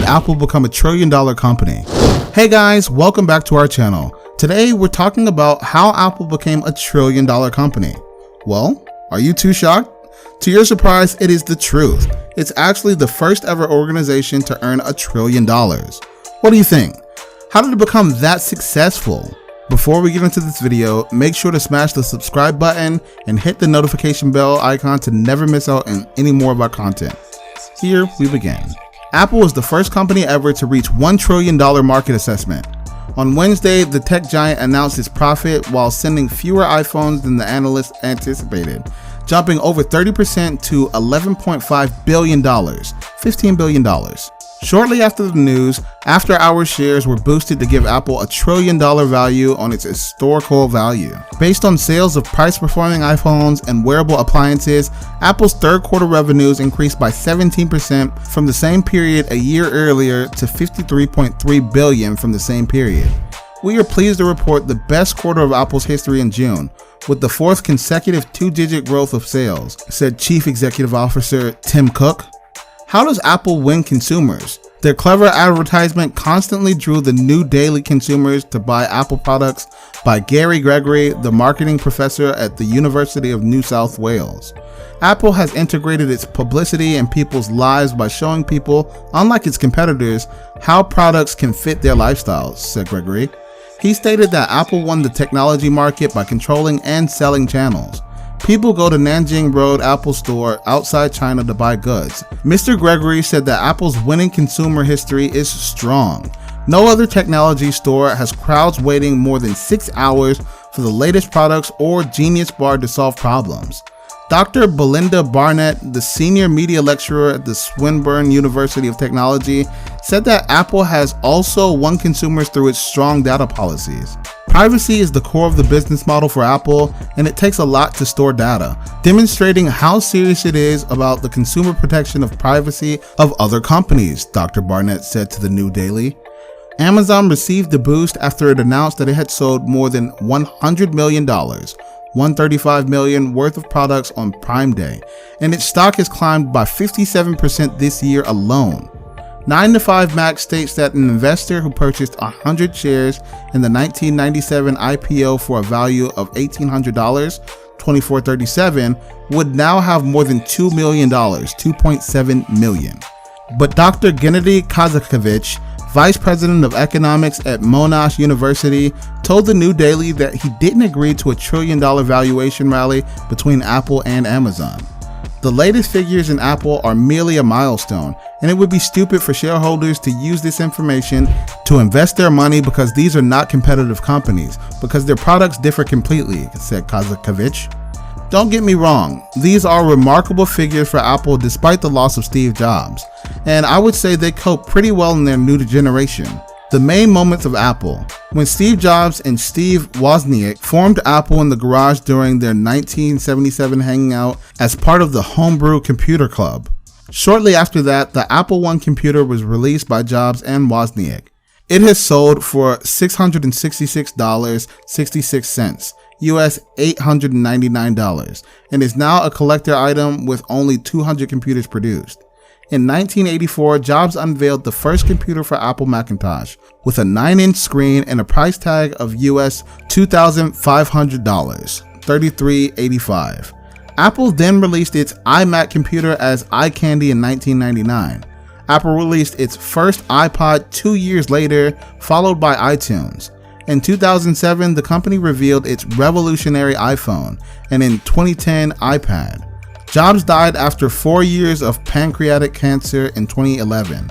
Apple become a trillion-dollar company? Hey guys, welcome back to our channel. Today we're talking about how Apple became a trillion-dollar company. Well, are you too shocked? To your surprise, it is the truth. It's actually the first ever organization to earn $1 trillion. What do you think? How did it become that successful? Before we get into this video, make sure to smash the subscribe button and hit the notification bell icon to never miss out on any more of our content. Here we begin. Apple was the first company ever to reach $1 trillion market assessment. On Wednesday, the tech giant announced its profit while sending fewer iPhones than the analysts anticipated, jumping over 30% to $11.5 billion, $15 billion. Shortly after the news, after-hours shares were boosted to give Apple $1 trillion value on its historical value. Based on sales of price-performing iPhones and wearable appliances, Apple's third quarter revenues increased by 17% from the same period a year earlier to $53.3 billion from the same period. We are pleased to report the best quarter of Apple's history in June, with the fourth consecutive two-digit growth of sales, said Chief Executive Officer Tim Cook. How does Apple win consumers? Their clever advertisement constantly drew the new daily consumers to buy Apple products by Gary Gregory, the marketing professor at the University of New South Wales. Apple has integrated its publicity in people's lives by showing people, unlike its competitors, how products can fit their lifestyles, said Gregory. He stated that Apple won the technology market by controlling and selling channels. People go to Nanjing Road Apple Store outside China to buy goods. Mr. Gregory said that Apple's winning consumer history is strong. No other technology store has crowds waiting more than 6 hours for the latest products or Genius Bar to solve problems. Dr. Belinda Barnett, the senior media lecturer at the Swinburne University of Technology, said that Apple has also won consumers through its strong data policies. Privacy is the core of the business model for Apple, and it takes a lot to store data, demonstrating how serious it is about the consumer protection of privacy of other companies, Dr. Barnett said to the New Daily. Amazon received the boost after it announced that it had sold more than $100 million, $135 million worth of products on Prime Day, and its stock has climbed by 57% this year alone. 9to5Mac states that an investor who purchased 100 shares in the 1997 IPO for a value of $1,800, $24.37, would now have more than $2 million, $2.7 million. But Dr. Gennady Kazakevich, Vice President of Economics at Monash University, told the New Daily that he didn't agree to $1 trillion valuation rally between Apple and Amazon. The latest figures in Apple are merely a milestone, and it would be stupid for shareholders to use this information to invest their money because these are not competitive companies, because their products differ completely, said Kazakevich. Don't get me wrong, these are remarkable figures for Apple despite the loss of Steve Jobs, and I would say they cope pretty well in their new generation. The main moments of Apple: when Steve Jobs and Steve Wozniak formed Apple in the garage during their 1977 hangout as part of the Homebrew Computer Club. Shortly after that, the Apple I computer was released by Jobs and Wozniak. It has sold for $666.66, US $899, and is now a collector item with only 200 computers produced. In 1984, Jobs unveiled the first computer for Apple Macintosh with a 9-inch screen and a price tag of US $2,500, $33.85. Apple then released its iMac computer as iCandy in 1999. Apple released its first iPod 2 years later, followed by iTunes. In 2007, the company revealed its revolutionary iPhone, and in 2010, iPad. Jobs died after 4 years of pancreatic cancer in 2011.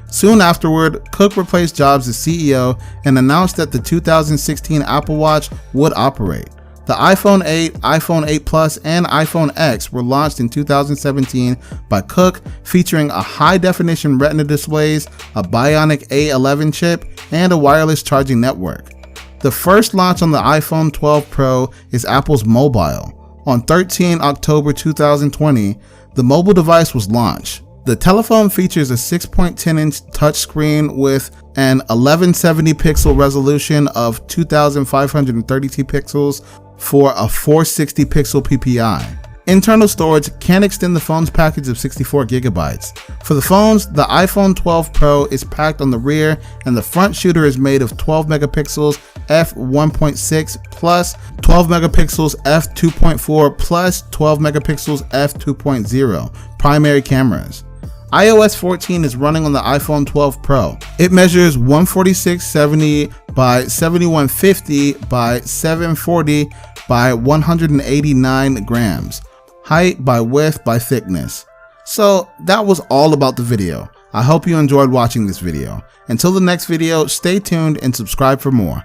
Soon afterward, Cook replaced Jobs as CEO and announced that the 2016 Apple Watch would operate. The iPhone 8, iPhone 8 Plus, and iPhone X were launched in 2017 by Cook, featuring a high-definition Retina displays, a Bionic A11 chip, and a wireless charging network. The first launch on the iPhone 12 Pro is Apple's mobile. On 13 October 2020, the mobile device was launched. The telephone features a 6.10-inch touchscreen with an 1170 pixel resolution of 2532 pixels for a 460 pixel PPI. Internal storage can extend the phone's package of 64 gigabytes. For the phones, the iPhone 12 Pro is packed on the rear, and the front shooter is made of 12 megapixels f1.6 plus 12 megapixels f2.4 plus 12 megapixels f2.0 primary cameras. iOS 14 is running on the iPhone 12 Pro. It measures 14670 by 7150 by 740 by 189 grams. Height by width by thickness. So that was all about the video. I hope you enjoyed watching this video. Until the next video, stay tuned and subscribe for more.